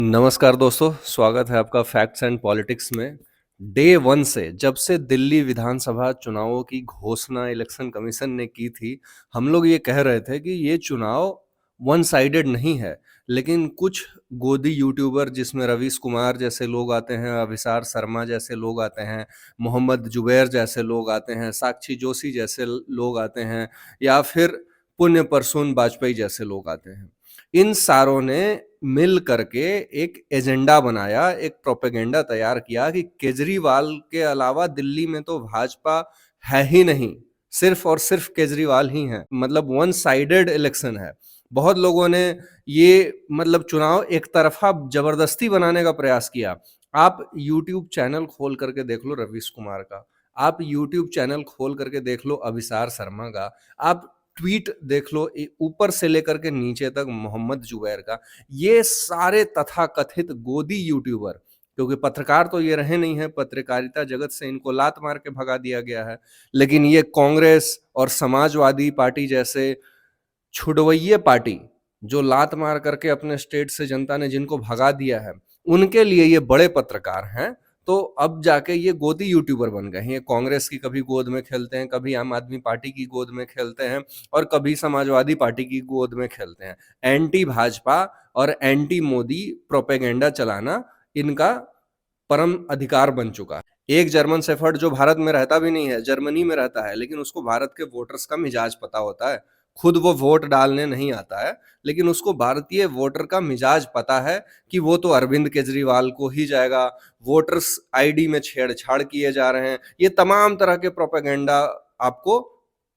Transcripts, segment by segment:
नमस्कार दोस्तों, स्वागत है आपका फैक्ट्स एंड पॉलिटिक्स में। डे वन से जब से दिल्ली विधानसभा चुनावों की घोषणा इलेक्शन कमीशन ने की थी, हम लोग ये कह रहे थे कि ये चुनाव वन साइडेड नहीं है। लेकिन कुछ गोदी यूट्यूबर जिसमें रवीश कुमार जैसे लोग आते हैं, अभिसार शर्मा जैसे लोग आते हैं, मोहम्मद जुबैर जैसे लोग आते हैं, साक्षी जोशी जैसे लोग आते हैं, या फिर पुण्य परसून वाजपेयी जैसे लोग आते हैं। इन सारों ने मिल करके एक एजेंडा बनाया, एक प्रोपेगेंडा तैयार किया कि केजरीवाल के अलावा दिल्ली में तो भाजपा है ही नहीं, सिर्फ और सिर्फ केजरीवाल ही हैं। मतलब वन साइडेड इलेक्शन है। बहुत लोगों ने ये मतलब चुनाव एक तरफा जबरदस्ती बनाने का प्रयास किया। आप यूट्यूब चैनल खोल करके देख लो रवीश कुमार का, आप यूट्यूब चैनल खोल करके देख लो अभिसार शर्मा का, आप ट्वीट देख लो ऊपर से लेकर के नीचे तक मोहम्मद जुबैर का। ये सारे तथाकथित गोदी यूट्यूबर, क्योंकि पत्रकार तो ये रहे नहीं है, पत्रकारिता जगत से इनको लात मार के भगा दिया गया है। लेकिन ये कांग्रेस और समाजवादी पार्टी जैसे छुड़वैये पार्टी, जो लात मार करके अपने स्टेट से जनता ने जिनको भगा दिया है, उनके लिए ये बड़े पत्रकार हैं। तो अब जाके ये गोदी यूट्यूबर बन गए हैं। ये कांग्रेस की कभी गोद में खेलते हैं, कभी आम आदमी पार्टी की गोद में खेलते हैं, और कभी समाजवादी पार्टी की गोद में खेलते हैं। एंटी भाजपा और एंटी मोदी प्रोपेगेंडा चलाना इनका परम अधिकार बन चुका है। एक जर्मन शेफर्ड जो भारत में रहता भी नहीं है, जर्मनी में रहता है, लेकिन उसको भारत के वोटर्स का मिजाज पता होता है। खुद वो वोट डालने नहीं आता है, लेकिन उसको भारतीय वोटर का मिजाज पता है कि वो तो अरविंद केजरीवाल को ही जाएगा। वोटर्स आईडी में छेड़छाड़ किए जा रहे हैं। ये तमाम तरह के प्रोपेगेंडा आपको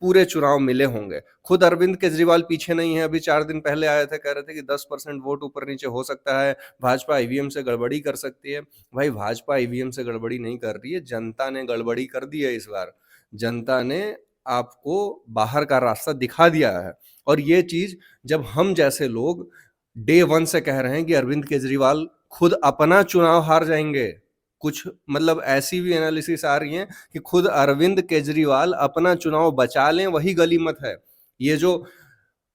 पूरे चुनाव मिले होंगे। खुद अरविंद केजरीवाल पीछे नहीं है। अभी 4 दिन पहले आए थे, कह रहे थे कि 10% वोट ऊपर नीचे हो सकता है, भाजपा ईवीएम से गड़बड़ी कर सकती है। भाई, भाजपा ईवीएम से गड़बड़ी नहीं कर रही है, जनता ने गड़बड़ी कर दी है। इस बार जनता ने आपको बाहर का रास्ता दिखा दिया है। और ये चीज जब हम जैसे लोग डे वन से कह रहे हैं कि अरविंद केजरीवाल खुद अपना चुनाव हार जाएंगे, कुछ मतलब ऐसी भी एनालिसिस आ रही है कि खुद अरविंद केजरीवाल अपना चुनाव बचा लें, वही गलीमत है। ये जो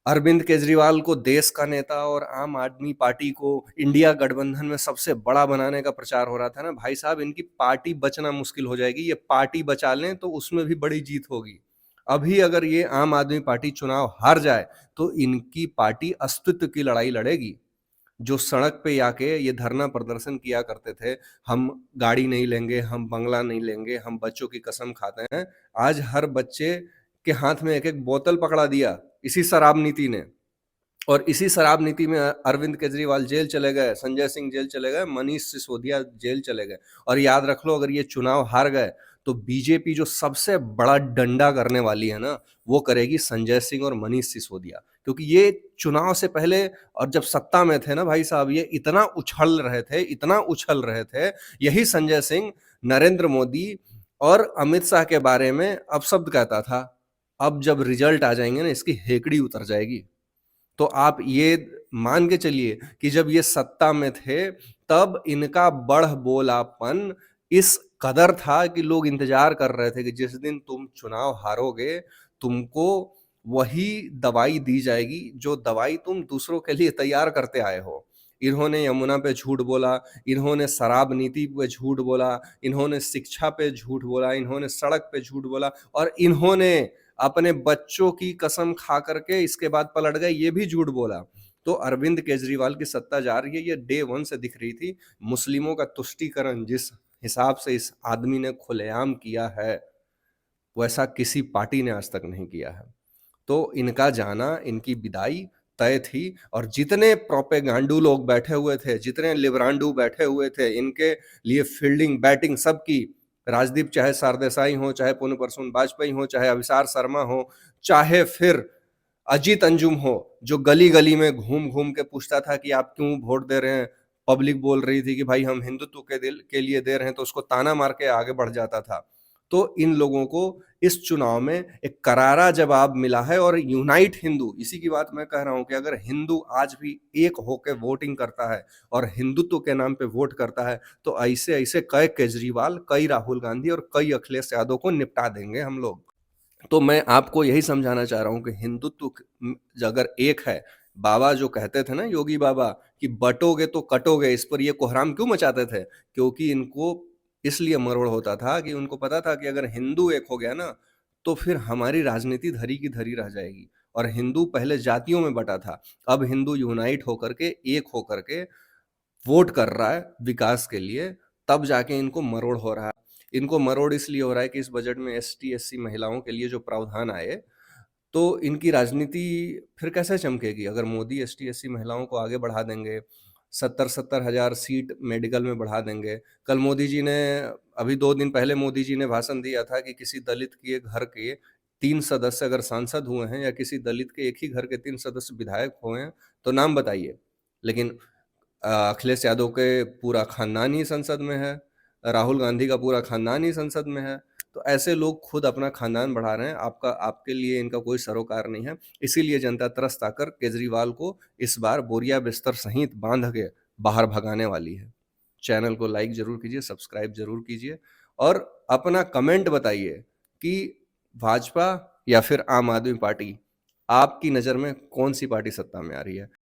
अरविंद केजरीवाल को देश का नेता और आम आदमी पार्टी को इंडिया गठबंधन में सबसे बड़ा बनाने का प्रचार हो रहा था ना, भाई साहब, इनकी पार्टी बचना मुश्किल हो जाएगी। ये पार्टी बचा लें तो उसमें भी बड़ी जीत होगी। अभी अगर ये आम आदमी पार्टी चुनाव हार जाए तो इनकी पार्टी अस्तित्व की लड़ाई लड़ेगी। जो सड़क पे आके ये धरना प्रदर्शन किया करते थे, हम गाड़ी नहीं लेंगे, हम बंगला नहीं लेंगे, हम बच्चों की कसम खाते हैं, आज हर बच्चे के हाथ में एक एक बोतल पकड़ा दिया इसी शराब नीति ने। और इसी शराब नीति में अरविंद केजरीवाल जेल चले गए, संजय सिंह जेल चले गए, मनीष सिसोदिया जेल चले गए। और याद रख लो, अगर ये चुनाव हार गए तो बीजेपी जो सबसे बड़ा डंडा करने वाली है ना, वो करेगी संजय सिंह और मनीष सिसोदिया। क्योंकि ये चुनाव से पहले और जब सत्ता में थे ना भाई साहब, ये इतना उछल रहे थे, इतना उछल रहे थे। यही संजय सिंह नरेंद्र मोदी और अमित शाह के बारे में अपशब्द कहता था। अब जब रिजल्ट आ जाएंगे ना, इसकी हेकड़ी उतर जाएगी। तो आप ये मान के चलिए कि जब ये सत्ता में थे, तब इनका बढ़ बोलापन इस कदर था कि लोग इंतजार कर रहे थे कि जिस दिन तुम चुनाव हारोगे, तुमको वही दवाई दी जाएगी जो दवाई तुम दूसरों के लिए तैयार करते आए हो। इन्होंने यमुना पे झूठ बोला, इन्होंने शराब नीति पे झूठ बोला, इन्होंने शिक्षा पे झूठ बोला, इन्होंने सड़क पे झूठ बोला, और इन्होंने अपने बच्चों की कसम खा करके इसके बाद पलट गए, ये भी झूठ बोला। तो अरविंद केजरीवाल की सत्ता जा रही है, ये डे वन से दिख रही थी। मुस्लिमों का तुष्टीकरण जिस हिसाब से इस आदमी ने खुलेआम किया है, वैसा किसी पार्टी ने आज तक नहीं किया है। तो इनका जाना, इनकी विदाई तय थी। और जितने प्रोपेगांडू लोग बैठे हुए थे, जितने लिबरांडू बैठे हुए थे, इनके लिए फील्डिंग बैटिंग सबकी, राजदीप चाहे सरदेसाई हो, चाहे पुण्य परसून वाजपेयी हो, चाहे अभिसार शर्मा हो, चाहे फिर अजीत अंजुम हो, जो गली गली में घूम घूम के पूछता था कि आप क्यों वोट दे रहे हैं। पब्लिक बोल रही थी कि भाई हम हिंदुत्व के दिल के लिए दे रहे हैं, तो उसको ताना मार के आगे बढ़ जाता था। तो इन लोगों को इस चुनाव में एक करारा जवाब मिला है। और यूनाइट हिंदू, इसी की बात मैं कह रहा हूं कि अगर हिंदू आज भी एक होकर वोटिंग करता है और हिंदुत्व के नाम पे वोट करता है, तो ऐसे ऐसे कई केजरीवाल, कई राहुल गांधी और कई अखिलेश यादव को निपटा देंगे हम लोग। तो मैं आपको यही समझाना चाह रहा हूं कि हिंदुत्व अगर एक है, बाबा जो कहते थे ना, योगी बाबा, कि बटोगे तो कटोगे, इस पर ये कोहराम क्यों मचाते थे? क्योंकि इनको इसलिए मरोड़ होता था कि उनको पता था कि अगर हिंदू एक हो गया ना, तो फिर हमारी राजनीति धरी की धरी रह जाएगी। और हिंदू पहले जातियों में बटा था, अब हिंदू यूनाइट होकर के, एक होकर के वोट कर रहा है विकास के लिए, तब जाके इनको मरोड़ हो रहा है। इनको मरोड़ इसलिए हो रहा है कि इस बजट में एसटी, एससी महिलाओं के लिए जो प्रावधान आए, तो इनकी राजनीति फिर कैसे चमकेगी? अगर मोदी एसटी, एससी महिलाओं को आगे बढ़ा देंगे, 70-70 हज़ार सीट मेडिकल में बढ़ा देंगे। कल मोदी जी ने, अभी 2 दिन पहले मोदी जी ने भाषण दिया था कि किसी दलित के घर के 3 सदस्य अगर सांसद हुए हैं, या किसी दलित के एक ही घर के 3 सदस्य विधायक हुए हैं, तो नाम बताइए। लेकिन अखिलेश यादव के पूरा खानदान ही संसद में है, राहुल गांधी का पूरा खानदान ही संसद में है। तो ऐसे लोग खुद अपना खानदान बढ़ा रहे हैं, आपके लिए इनका कोई सरोकार नहीं है। इसीलिए जनता तरस आकर केजरीवाल को इस बार बोरिया बिस्तर सहित बांध के बाहर भगाने वाली है। चैनल को लाइक जरूर कीजिए, सब्सक्राइब जरूर कीजिए, और अपना कमेंट बताइए कि भाजपा या फिर आम आदमी पार्टी, आपकी नज़र में कौन सी पार्टी सत्ता में आ रही है।